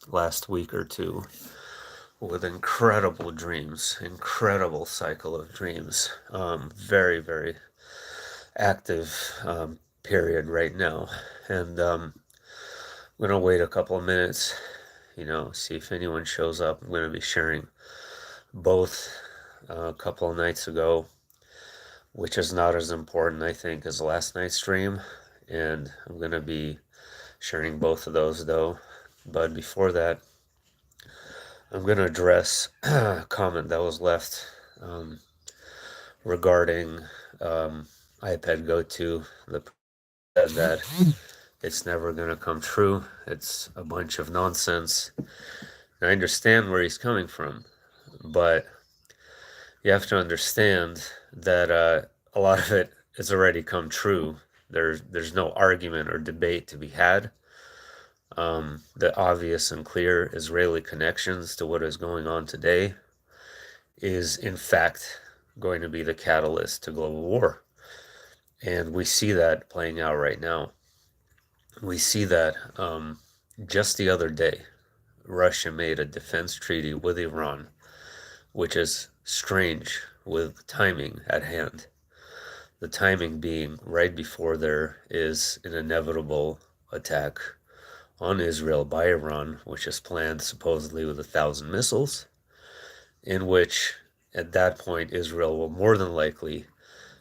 last week or two with incredible dreams, incredible cycle of dreams. Very, very active period right now. And I'm going to wait a couple of minutes, see if anyone shows up. I'm going to be sharing both a couple of nights ago, which is not as important, I think, as last night's stream. And I'm going to be sharing both of those, though. But before that, I'm going to address a comment that was left regarding iPad Go 2. The said that it's never going to come true. It's a bunch of nonsense. And I understand where he's coming from, but you have to understand that a lot of it has already come true. There's no argument or debate to be had. The obvious and clear Israeli connections to what is going on today is in fact going to be the catalyst to global war. And we see that playing out right now. We see that just the other day, Russia made a defense treaty with Iran, which is strange with timing at hand. The timing being right before there is an inevitable attack on Israel by Iran, which is planned supposedly with 1,000 missiles, in which at that point Israel will more than likely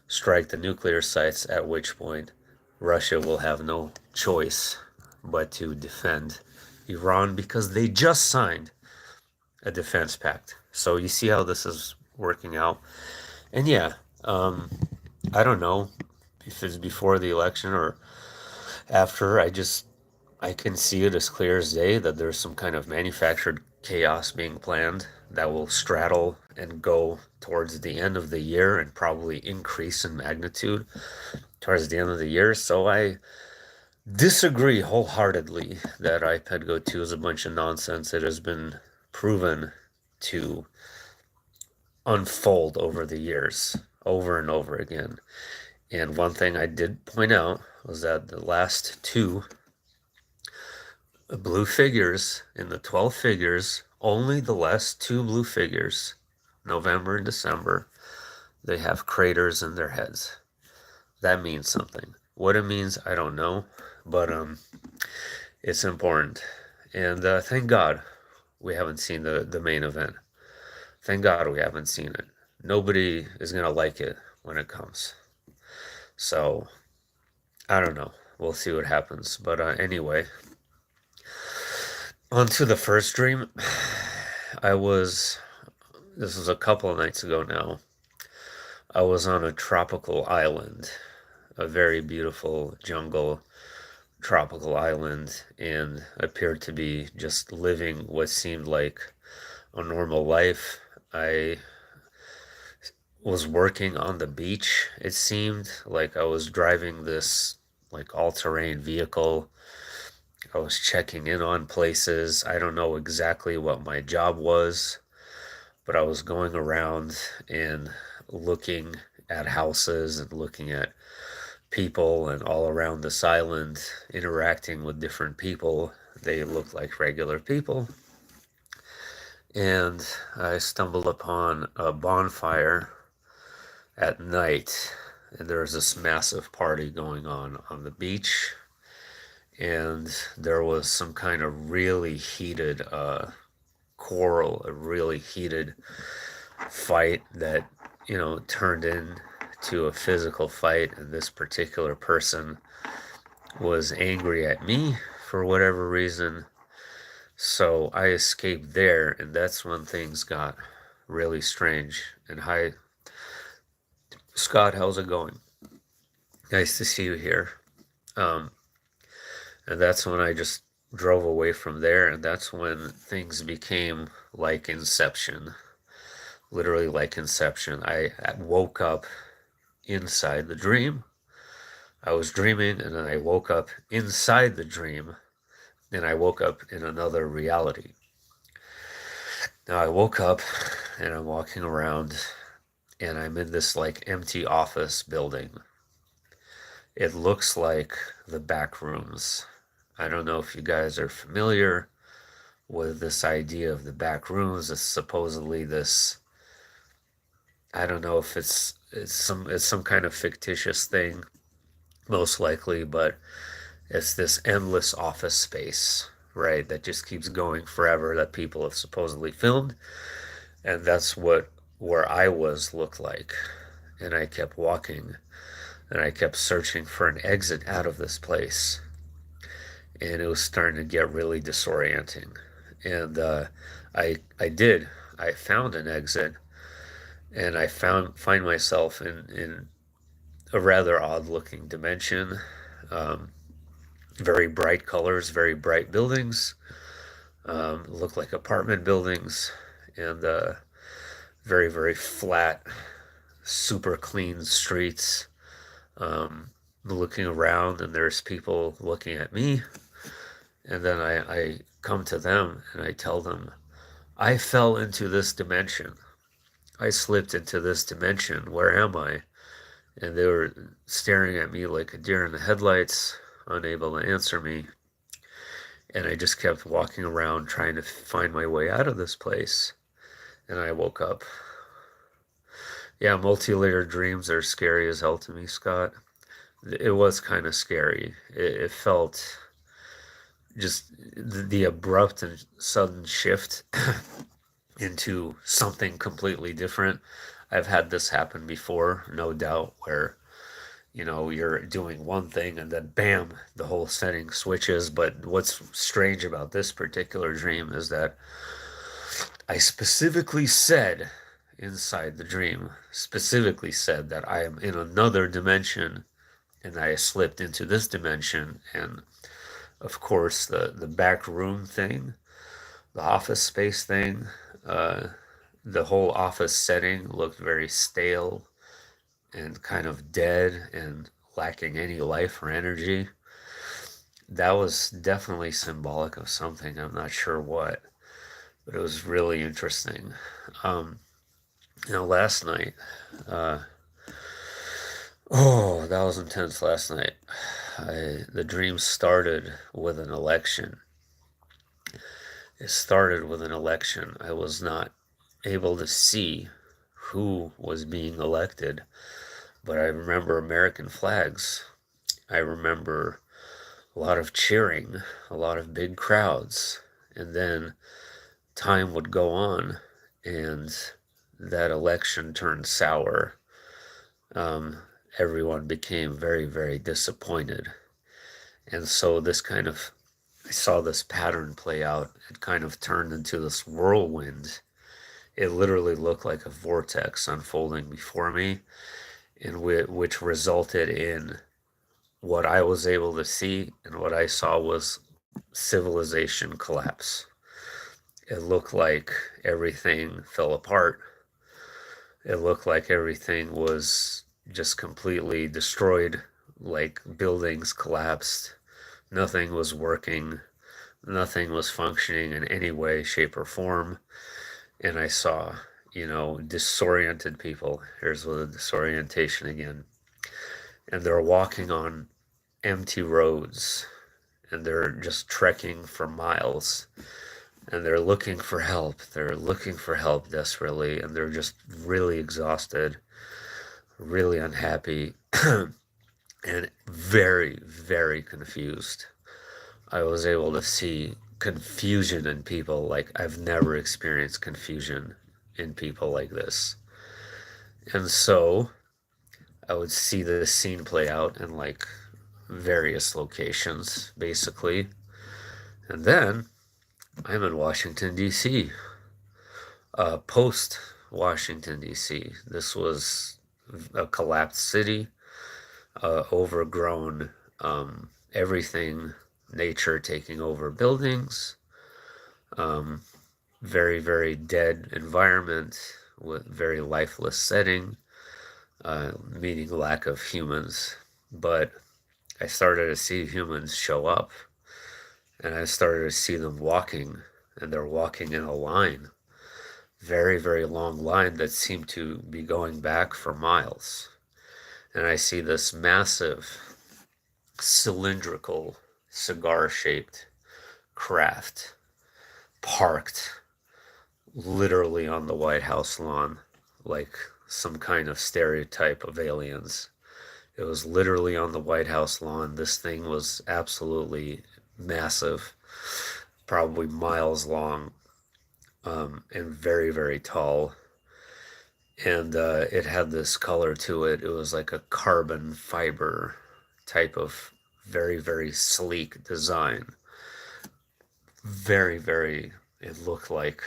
strike the nuclear sites, at which point Russia will have no choice but to defend Iran because they just signed a defense pact. So you see how this is working out. And yeah, I don't know if it's before the election or after. I can see it as clear as day that there's some kind of manufactured chaos being planned that will straddle and go towards the end of the year and probably increase in magnitude towards the end of the year. So I disagree wholeheartedly that iPad Go 2 is a bunch of nonsense. It has been proven to unfold over the years, over and over again. And one thing I did point out was that the last two blue figures in the 12 figures, only the last two blue figures, November and December, they have craters in their heads. That means something. What it means, I don't know, but it's important. And thank God we haven't seen the main event. Thank God we haven't seen it. Nobody is going to like it when it comes. So, I don't know. We'll see what happens. But anyway, on to the first dream. This was a couple of nights ago now. I was on a tropical island, a very beautiful jungle tropical island, and appeared to be just living what seemed like a normal life. I was working on the beach. It seemed like I was driving this like all-terrain vehicle. I was checking in on places. I don't know exactly what my job was, but I was going around and looking at houses and looking at people and all around this island, interacting with different people. They looked like regular people. And I stumbled upon a bonfire at night, and there was this massive party going on the beach. And there was some kind of really heated quarrel, a really heated fight that, turned into a physical fight. And this particular person was angry at me for whatever reason. So I escaped there, and that's when things got really strange. And hi, Scott, how's it going? Nice to see you here. And that's when I just drove away from there, and that's when things became like Inception. Literally like Inception. I woke up inside the dream. I was dreaming, and then I woke up inside the dream, and I woke up in another reality. Now I woke up, and I'm walking around, and I'm in this like empty office building. It looks like the back rooms. I don't know if you guys are familiar with this idea of the back rooms. It's supposedly this, I don't know if it's some kind of fictitious thing, most likely, but it's this endless office space, right? That just keeps going forever that people have supposedly filmed. And that's what where I was looked like. And I kept walking and I kept searching for an exit out of this place. And it was starting to get really disorienting. And I did. I found an exit, and I find myself in a rather odd looking dimension. Um, Very bright colors, very bright buildings, look like apartment buildings, and very, very flat, super clean streets. Looking around, and there's people looking at me, and then I come to them and I tell them, I fell into this dimension. I slipped into this dimension. Where am I? And they were staring at me like a deer in the headlights, unable to answer me. And I just kept walking around trying to find my way out of this place. And I woke up. Yeah, multi-layered dreams are scary as hell to me, Scott. It was kind of scary. It felt just the abrupt and sudden shift into something completely different. I've had this happen before, no doubt, where you're doing one thing and then bam, the whole setting switches. But what's strange about this particular dream is that I specifically said inside the dream, specifically said that I am in another dimension and I slipped into this dimension. And of course, the back room thing, the office space thing, uh, the whole office setting looked very stale and kind of dead and lacking any life or energy. That was definitely symbolic of something. I'm not sure what, but it was really interesting. Um, Last night, uh, oh, that was intense last night. The dream started with an election. It started with an election. I was not able to see who was being elected, but I remember American flags. I remember a lot of cheering, a lot of big crowds, and then time would go on, and that election turned sour. Um, Everyone became very, very disappointed. And so I saw this pattern play out. It kind of turned into this whirlwind. It literally looked like a vortex unfolding before me, which resulted in what I was able to see, and what I saw was civilization collapse. It looked like everything fell apart. It looked like everything was just completely destroyed, like buildings collapsed. Nothing was working. Nothing was functioning in any way, shape, or form. And I saw, disoriented people. Here's the disorientation again. And they're walking on empty roads, and they're just trekking for miles, and they're looking for help. They're looking for help desperately, and they're just really exhausted, really unhappy, and very, very confused. I was able to see confusion in people like I've never experienced confusion in people like this. And so I would see this scene play out in like various locations, basically. And then I'm in Washington, D.C., post Washington, D.C. This was a collapsed city, overgrown, everything, nature taking over buildings, um, very, very dead environment with very lifeless setting, meaning lack of humans. But I started to see humans show up, and I started to see them walking, and they're walking in a line, very, very long line that seemed to be going back for miles. And I see this massive cylindrical cigar shaped craft parked literally on the White House lawn, like some kind of stereotype of aliens. It was literally on the White House lawn. This thing was absolutely massive, probably miles long, and very, very tall. And it had this color to it. It was like a carbon fiber type of very, very sleek design. Very, very, it looked like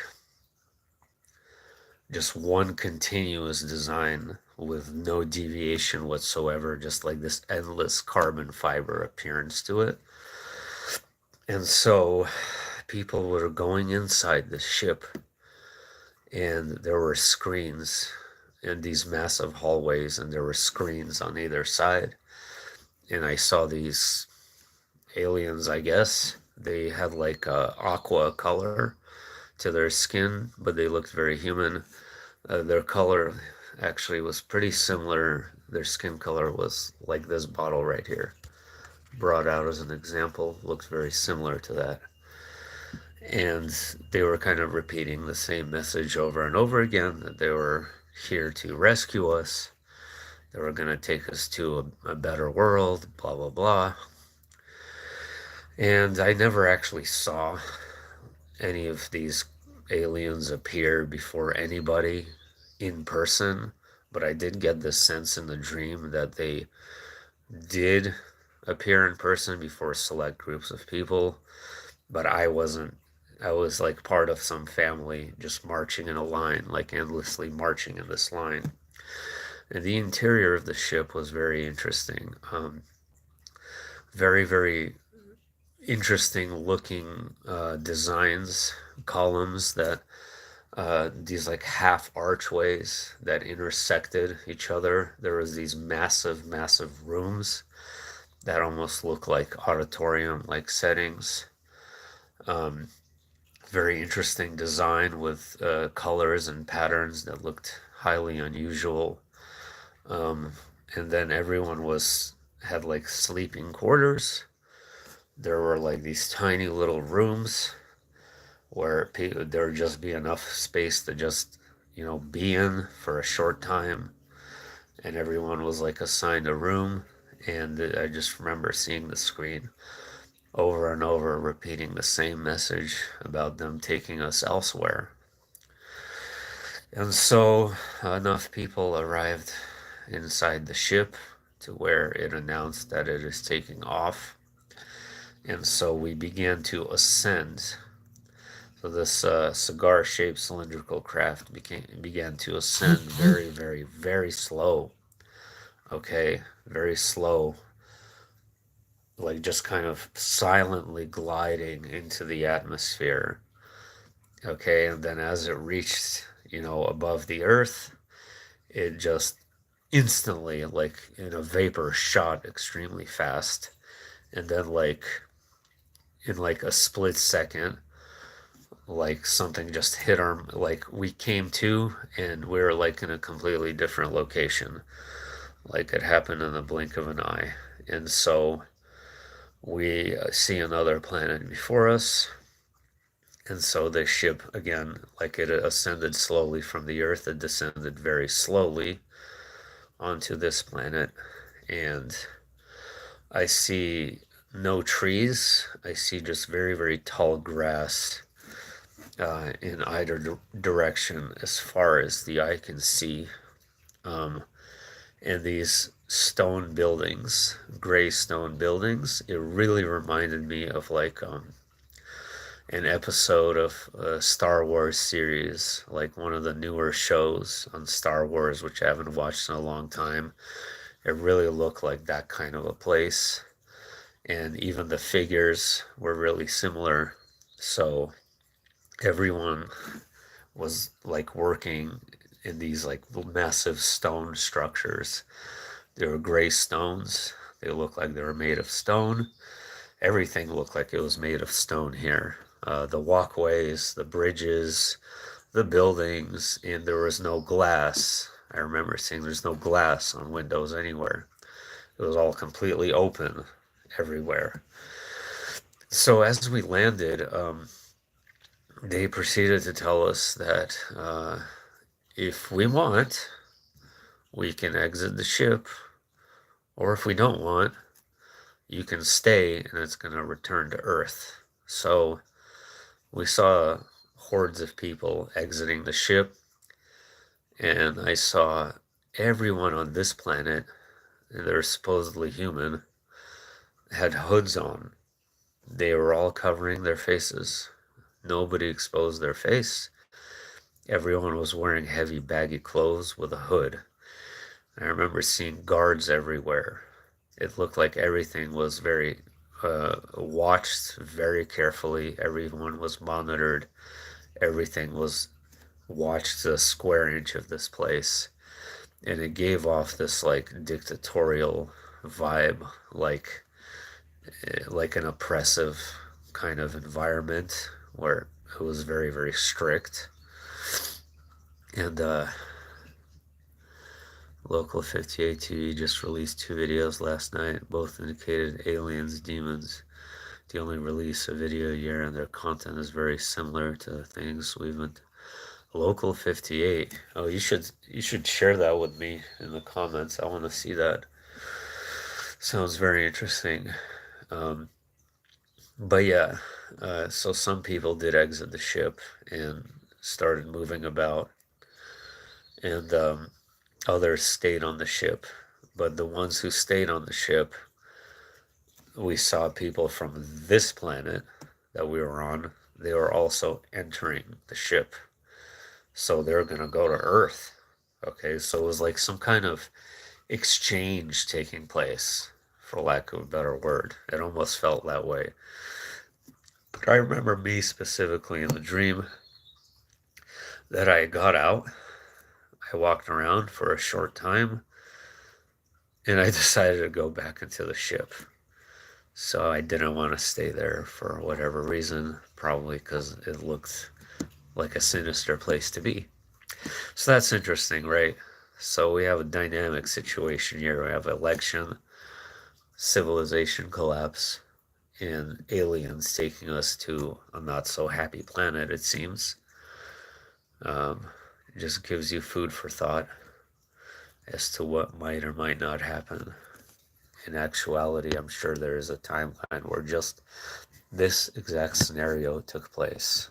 just one continuous design with no deviation whatsoever, just like this endless carbon fiber appearance to it. And so people were going inside the ship, and there were screens in these massive hallways, and there were screens on either side. And I saw these aliens, I guess. They had like a aqua color to their skin, but they looked very human. Their color actually was pretty similar. Their skin color was like this bottle right here, brought out as an example, looks very similar to that. And they were kind of repeating the same message over and over again, that they were here to rescue us. They were going to take us to a better world, blah, blah, blah. And I never actually saw any of these aliens appear before anybody in person, but I did get the sense in the dream that they did appear in person before select groups of people, but I wasn't. I was like part of some family just marching in a line, like endlessly marching in this line. And the interior of the ship was very interesting. Very, very interesting looking designs, columns that these like half archways that intersected each other. There was these massive, massive rooms that almost look like auditorium like settings. Um, Very interesting design with colors and patterns that looked highly unusual. Um, and then everyone was had like sleeping quarters. There were like these tiny little rooms where there would just be enough space to just, be in for a short time. And everyone was like assigned a room. And I just remember seeing the screen over and over, repeating the same message about them taking us elsewhere. And so enough people arrived inside the ship to where it announced that it is taking off. And so we began to ascend. So this cigar-shaped cylindrical craft began to ascend very, very, very slow. Okay, very slow, like just kind of silently gliding into the atmosphere. Okay, and then as it reached, above the earth, it just instantly, like in a vapor, shot extremely fast. And then, like, in like a split second, like something just hit our, like, we came to and we were like in a completely different location. Like, it happened in the blink of an eye. And so we see another planet before us. And so the ship, again, like it ascended slowly from the Earth, it descended very slowly onto this planet. And I see no trees. I see just very, very tall grass in either direction as far as the eye can see. And these stone buildings, gray stone buildings, it really reminded me of like an episode of a Star Wars series, like one of the newer shows on Star Wars, which I haven't watched in a long time. It really looked like that kind of a place. And even the figures were really similar. So everyone was like working in these like massive stone structures. They were gray stones. They looked like they were made of stone. Everything looked like it was made of stone here. The walkways, the bridges, the buildings, and there was no glass. I remember seeing there's no glass on windows anywhere. It was all completely open everywhere. So as we landed, they proceeded to tell us that if we want, we can exit the ship, or if we don't want, you can stay and it's going to return to Earth. So we saw hordes of people exiting the ship, and I saw everyone on this planet, and they're supposedly human, had hoods on. They were all covering their faces. Nobody exposed their face. Everyone was wearing heavy, baggy clothes with a hood. I remember seeing guards everywhere. It looked like everything was very watched very carefully. Everyone was monitored. Everything was watched to a square inch of this place. And it gave off this like dictatorial vibe, like an oppressive kind of environment where it was very, very strict. And Local 58 TV just released 2 videos last night. Both indicated Aliens, Demons. They only release a video a year, and their content is very similar to things we've been. Local 58. Oh, you should share that with me in the comments. I want to see that. Sounds very interesting. But yeah, so some people did exit the ship and started moving about, and others stayed on the ship. But the ones who stayed on the ship, we saw people from this planet that we were on. They were also entering the ship. So they're going to go to Earth. Okay, so it was like some kind of exchange taking place, for lack of a better word. It almost felt that way. But I remember me specifically in the dream that I got out. I walked around for a short time, and I decided to go back into the ship. So I didn't want to stay there for whatever reason, probably because it looked like a sinister place to be. So that's interesting, right? So we have a dynamic situation here. We have election, civilization collapse, and aliens taking us to a not so happy planet, it seems. It just gives you food for thought as to what might or might not happen. In actuality, I'm sure there is a timeline where just this exact scenario took place.